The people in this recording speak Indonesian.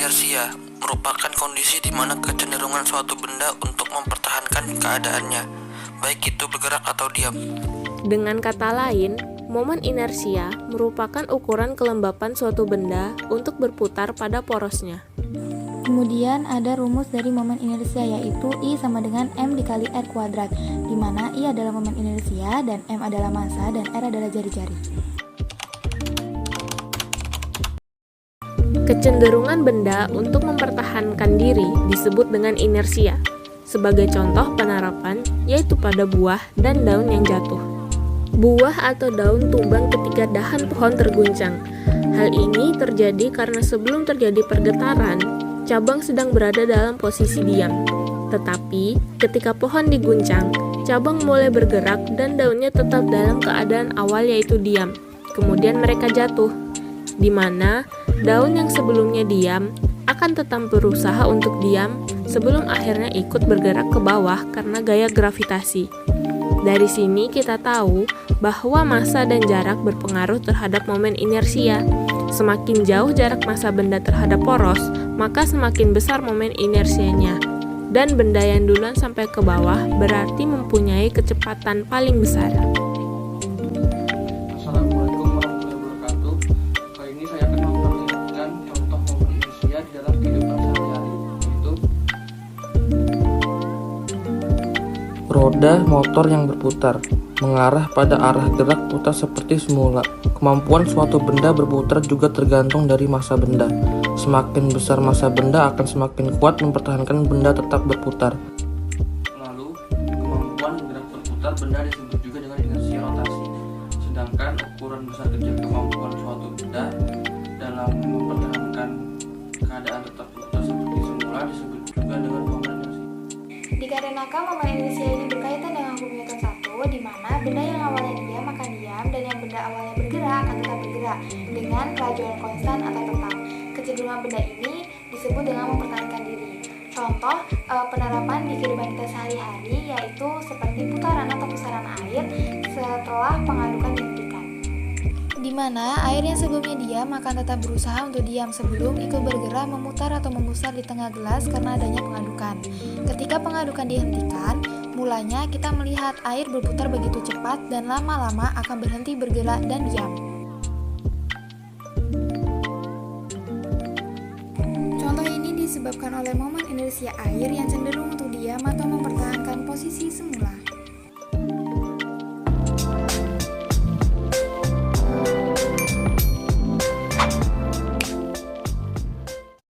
inersia merupakan kondisi di mana kecenderungan suatu benda untuk mempertahankan keadaannya, baik itu bergerak atau diam. Dengan kata lain, momen inersia merupakan ukuran kelembapan suatu benda untuk berputar pada porosnya. Kemudian ada rumus dari momen inersia, yaitu I sama dengan M dikali R kuadrat, di mana I adalah momen inersia dan M adalah massa dan R adalah jari-jari. Kecenderungan benda untuk mempertahankan diri disebut dengan inersia. Sebagai contoh penerapan, yaitu pada buah dan daun yang jatuh. Buah atau daun tumbang ketika dahan pohon terguncang. Hal ini terjadi karena sebelum terjadi pergetaran, cabang sedang berada dalam posisi diam. Tetapi, ketika pohon diguncang, cabang mulai bergerak dan daunnya tetap dalam keadaan awal yaitu diam. Kemudian mereka jatuh, di mana daun yang sebelumnya diam akan tetap berusaha untuk diam sebelum akhirnya ikut bergerak ke bawah karena gaya gravitasi. Dari sini kita tahu bahwa massa dan jarak berpengaruh terhadap momen inersia. Semakin jauh jarak massa benda terhadap poros, maka semakin besar momen inersianya. Dan benda yang duluan sampai ke bawah berarti mempunyai kecepatan paling besar. Assalamualaikum warahmatullahi wabarakatuh. Kali ini saya akan memperlihatkan contoh momen inersia di dalam kehidupan sehari-hari, yaitu roda motor yang berputar, mengarah pada arah gerak putar seperti semula. Kemampuan suatu benda berputar juga tergantung dari massa benda. Semakin besar massa benda akan semakin kuat mempertahankan benda tetap berputar. lalu kemampuan gerak berputar benda disebut juga dengan inersia rotasi. Sedangkan ukuran besar kecil kemampuan suatu benda dalam mempertahankan keadaan tetap berputar seperti semula disebut juga dengan momen inersia. Dikarenakan momen inersia ini berkaitan dengan hukum Newton 1, di mana benda yang awalnya diam akan diam dan yang benda awalnya bergerak akan tetap bergerak dengan kelajuan konstan atau tetap. Kecenderungan benda ini disebut dengan mempertahankan diri. Contoh penerapan di kehidupan kita sehari-hari yaitu seperti putaran atau pusaran air setelah pengadukan dihentikan, di mana air yang sebelumnya diam akan tetap berusaha untuk diam sebelum ikut bergerak memutar atau membesar di tengah gelas karena adanya pengadukan. Ketika pengadukan dihentikan, mulanya kita melihat air berputar begitu cepat dan lama-lama akan berhenti bergerak dan diam. Contoh ini disebabkan oleh momen inersia air yang cenderung untuk diam atau mempertahankan posisi semula.